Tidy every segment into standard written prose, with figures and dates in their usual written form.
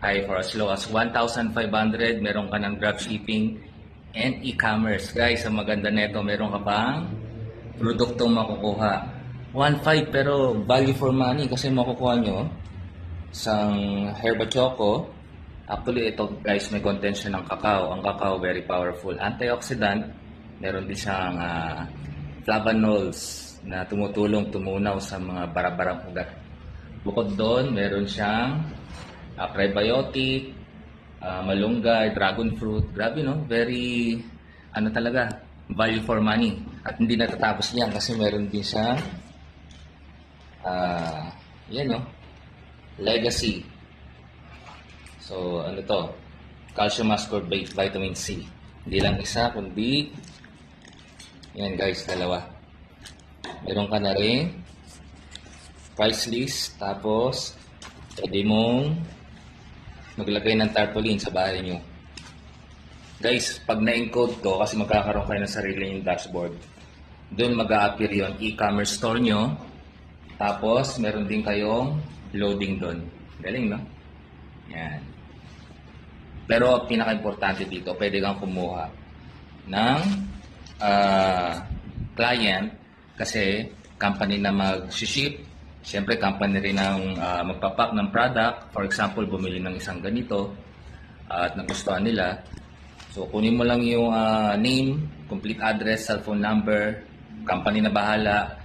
ay for as low as 1,500, meron ka ng dropshipping and e-commerce. Guys, ang maganda nito, meron ka pang produktong makukuha. 1,500 pero value for money kasi makukuha nyo isang herba choco. Actually, ito guys, may content siya ng cacao. Ang cacao, very powerful. Antioxidant, meron din siyang flavonols na tumutulong tumunaw sa mga barabarang ugat. Bukod doon, meron siyang prebiotic, malunggay, dragon fruit. Grabe no, very talaga, value for money. At hindi natatapos niyan kasi meron din siyang yan no, legacy. So ano to, calcium ascorbate, vitamin C. Hindi lang isa kundi yan guys, dalawa. Meron ka na rin price list, tapos pwede mong maglagay ng tarpaulin sa bahay nyo. Guys, pag na-encode to, kasi magkakaroon kayo ng sarili yung dashboard, doon mag-a-appear yung e-commerce store nyo. Tapos, meron din kayong loading doon. Galing, no? Yan. Pero, pinaka-importante dito, pwede kang kumuha ng client kasi company na mag-ship. Siyempre, company rin ang magpapack ng product. For example, bumili ng isang ganito at nagustuhan nila. So, kunin mo lang yung name, complete address, cellphone number, company na bahala.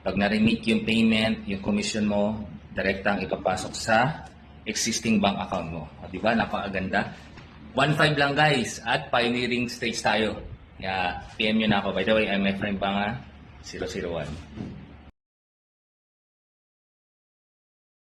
Pag na-remit yung payment, yung commission mo, direktang ipapasok sa existing bank account mo. O, diba? Napakaganda. 1,500 lang guys at pioneering stage tayo. PM nyo na ako. By the way, I'm my friend Banga 001.